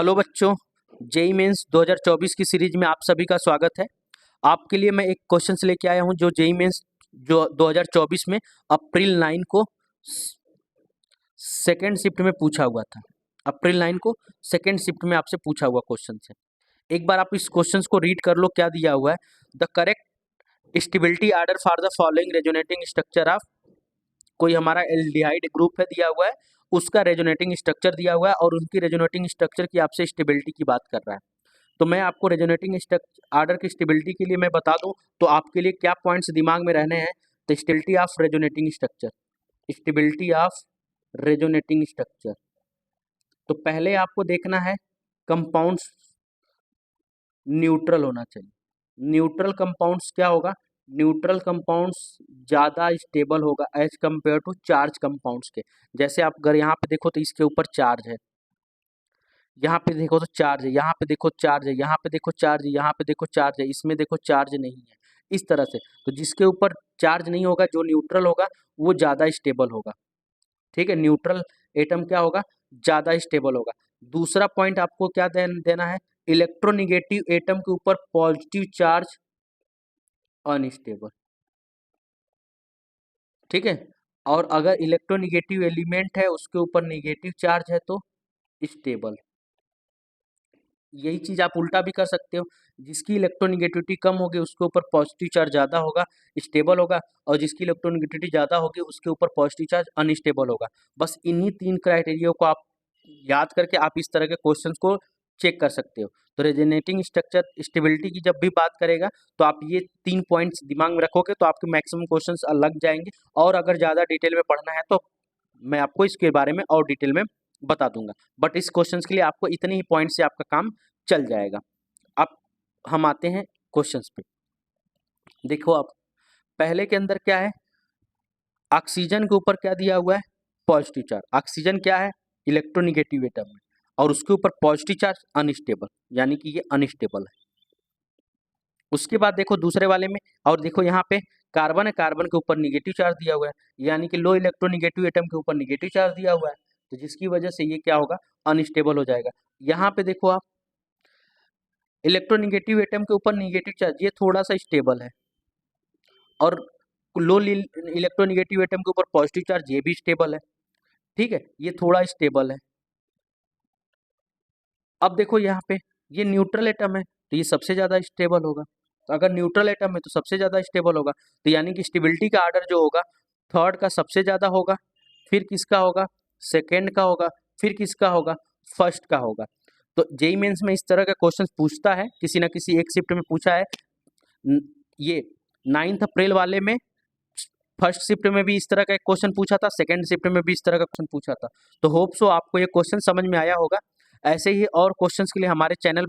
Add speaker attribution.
Speaker 1: Hello बच्चों, JEE mains 2024 की series में आप सभी का स्वागत है। आपके लिए मैं एक क्वेश्चन लेके आया हूं जो जेई मेंस जो 2024 में अप्रैल 9 को सेकेंड शिफ्ट में पूछा हुआ था। अप्रैल 9 को सेकेंड शिफ्ट में आपसे पूछा हुआ क्वेश्चन है। एक बार आप इस क्वेश्चन को रीड कर लो, क्या दिया हुआ है। The correct stability order for the following resonating structure of, कोई हमारा एल्डिहाइड ग्रुप है दिया हुआ है, उसका रेजोनेटिंग स्ट्रक्चर दिया हुआ है और उनकी रेजोनेटिंग स्ट्रक्चर की आपसे स्टेबिलिटी की बात कर रहा है। तो मैं आपको रेजोनेटिंग आर्डर की स्टेबिलिटी के लिए मैं बता दूं तो आपके लिए क्या पॉइंट्स दिमाग में रहने हैं। तो stability of resonating structure, stability of resonating structure. तो पहले आपको देखना है कंपाउंड्स न्यूट्रल होना चाहिए। न्यूट्रल कंपाउंड्स क्या होगा, न्यूट्रल कंपाउंड्स ज़्यादा स्टेबल होगा as compared to charge compounds के। जैसे आप अगर यहाँ पे देखो तो इसके ऊपर चार्ज है, यहाँ पे देखो तो चार्ज है, यहाँ पे देखो चार्ज है, यहाँ पे देखो चार्ज है, यहाँ पे देखो चार्ज है, इसमें देखो चार्ज नहीं है। इस तरह से तो जिसके ऊपर चार्ज नहीं होगा, जो न्यूट्रल होगा, वो ज़्यादा स्टेबल होगा। ठीक है, न्यूट्रल एटम क्या होगा, ज़्यादा स्टेबल होगा। दूसरा पॉइंट आपको क्या देना है, इलेक्ट्रोनिगेटिव एटम के ऊपर पॉजिटिव चार्ज अनस्टेबल। ठीक है, और अगर इलेक्ट्रोनिगेटिव एलिमेंट है उसके ऊपर निगेटिव चार्ज है तो स्टेबल। यही चीज आप उल्टा भी कर सकते हो, जिसकी इलेक्ट्रोनिगेटिविटी कम होगी उसके ऊपर पॉजिटिव चार्ज ज़्यादा होगा, स्टेबल होगा, और जिसकी इलेक्ट्रोनिगेटिविटी ज़्यादा होगी उसके ऊपर पॉजिटिव चार्ज अनस्टेबल होगा। बस इन्हीं तीन क्राइटेरिया को आप याद करके आप इस तरह के क्वेश्चंस को चेक कर सकते हो। तो रेजोनेटिंग स्ट्रक्चर स्टेबिलिटी की जब भी बात करेगा तो आप ये 3 पॉइंट्स दिमाग में रखोगे तो आपके मैक्सिमम क्वेश्चंस लग जाएंगे। और अगर ज़्यादा डिटेल में पढ़ना है तो मैं आपको इसके बारे में और डिटेल में बता दूंगा, बट इस क्वेश्चंस के लिए आपको इतने ही पॉइंट से आपका काम चल जाएगा। अब हम आते हैं क्वेश्चंस पे। देखो आप पहले के अंदर क्या है, ऑक्सीजन के ऊपर क्या दिया हुआ है, पॉजिटिव चार्ज। ऑक्सीजन क्या है, इलेक्ट्रोनिगेटिव एटम है, और उसके ऊपर पॉजिटिव चार्ज अनस्टेबल, यानी कि ये अनस्टेबल है। उसके बाद देखो दूसरे वाले में, और देखो यहाँ पे कार्बन है, कार्बन के ऊपर निगेटिव चार्ज दिया हुआ है, यानी कि लो इलेक्ट्रोनिगेटिव एटम के ऊपर निगेटिव चार्ज दिया हुआ है, तो जिसकी वजह से ये क्या होगा, अनस्टेबल हो जाएगा। यहाँ पे देखो आप इलेक्ट्रोनिगेटिव एटम के ऊपर निगेटिव चार्ज, ये थोड़ा सा स्टेबल है, और लो इलेक्ट्रोनिगेटिव एटम के ऊपर पॉजिटिव चार्ज ये भी स्टेबल है। ठीक है, ये थोड़ा स्टेबल है। अब देखो यहाँ पे ये न्यूट्रल एटम है तो ये सबसे ज़्यादा स्टेबल होगा। तो अगर न्यूट्रल एटम है तो सबसे ज़्यादा स्टेबल होगा, तो यानी कि स्टेबिलिटी का आर्डर जो होगा थर्ड का सबसे ज़्यादा होगा, फिर किसका होगा, सेकेंड का होगा, फिर किसका होगा, फर्स्ट का होगा। तो जेई मेंस में इस तरह का क्वेश्चन पूछता है, किसी ना किसी एक शिफ्ट में पूछा है। ये 9 अप्रैल वाले में फर्स्ट शिफ्ट में भी इस तरह का एक क्वेश्चन पूछा था, सेकंड शिफ्ट में भी इस तरह का क्वेश्चन पूछा था। तो होप सो आपको ये क्वेश्चन समझ में आया होगा। ऐसे ही और क्वेश्चंस के लिए हमारे चैनल